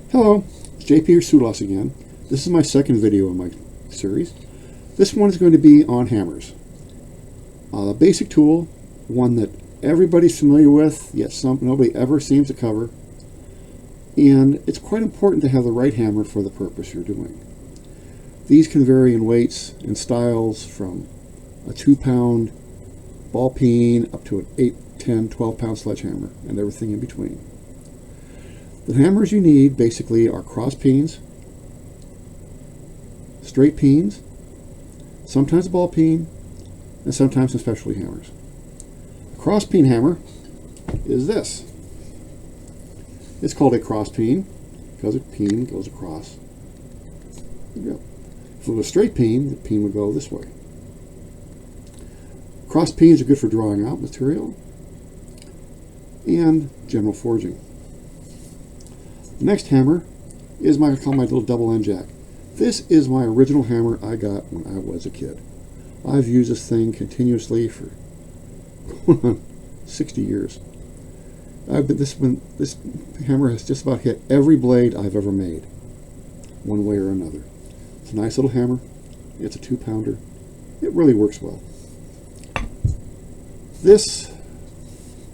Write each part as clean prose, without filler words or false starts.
Hello, it's JP or Sulos again. This is my second video in my series. This one is going to be on hammers. A basic tool, one that everybody's familiar with, yet nobody ever seems to cover. And it's quite important to have the right hammer for the purpose you're doing. These can vary in weights and styles from a 2-pound ball peen up to an 8, 10, 12-pound sledgehammer and everything in between. The hammers you need basically are cross peens, straight peens, sometimes a ball peen, and sometimes some specialty hammers. A cross peen hammer is this. It's called a cross peen because a peen goes across. There you go. If it was a straight peen, the peen would go this way. Cross peens are good for drawing out material and general forging. The next hammer is I call my little double end jack. This is my original hammer I got when I was a kid. I've used this thing continuously for 60 years. This hammer has just about hit every blade I've ever made, one way or another. It's a nice little hammer. It's a 2-pounder. It really works well. This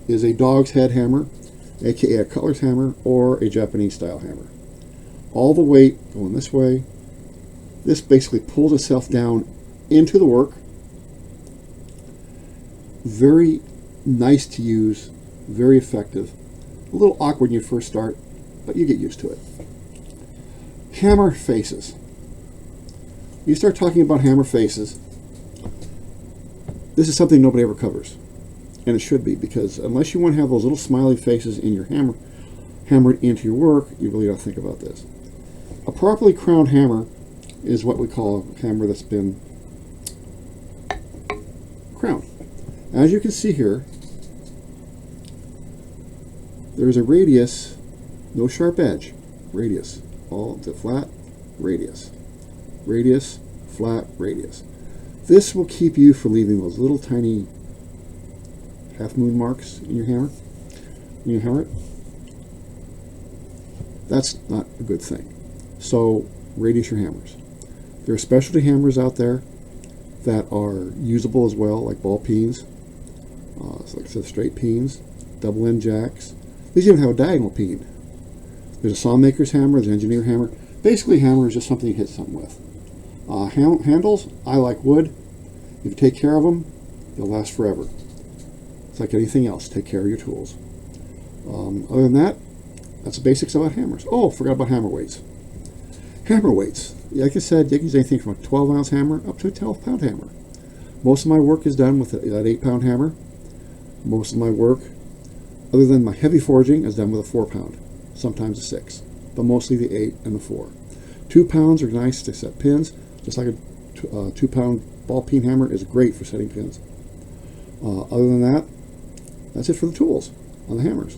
is a dog's head hammer, aka a cutler's hammer or a Japanese style hammer. All the weight going this way. This basically pulls itself down into the work. Very nice to use, very effective. A little awkward when you first start, but you get used to it. Hammer faces. You start talking about hammer faces, this is something nobody ever covers. And it should be, because unless you want to have those little smiley faces in your hammer hammered into your work, you really don't think about this. A properly crowned hammer is what we call a hammer that's been crowned. As you can see here, there's a radius, no sharp edge, radius, all to flat, radius, radius, flat, radius. This will keep you from leaving those little tiny half moon marks in your hammer when you hammer it. That's not a good thing. So radius your hammers. There are specialty hammers out there that are usable as well, like ball peens, so like I said, straight peens, double end jacks. These even have a diagonal peen. There's a sawmaker's hammer, there's an engineer hammer. Basically, hammer is just something you hit something with. Handles, I like wood. If you take care of them, they'll last forever. It's like anything else, take care of your tools. Other than that, that's the basics about hammers. Oh, forgot about hammer weights. Hammer weights. Like I said, you can use anything from a 12-ounce hammer up to a 12-pound hammer. Most of my work is done with that 8-pound hammer. Most of my work, other than my heavy forging, is done with a 4-pound, sometimes a 6, but mostly the 8 and the 4. 2 pounds are nice to set pins, just like a 2-pound ball peen hammer is great for setting pins. Other than that, that's it for the tools on the hammers.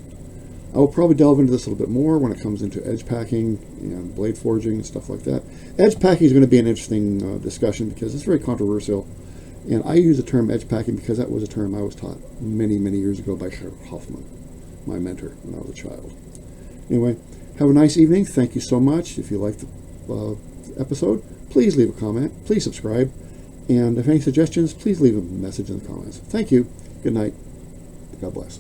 I will probably delve into this a little bit more when it comes into edge packing and blade forging and stuff like that. Edge packing is going to be an interesting discussion because it's very controversial. And I use the term edge packing because that was a term I was taught many, many years ago by Herr Hoffman, my mentor when I was a child. Anyway, have a nice evening. Thank you so much. If you liked the episode, please leave a comment. Please subscribe. And if any suggestions, please leave a message in the comments. Thank you. Good night. God bless.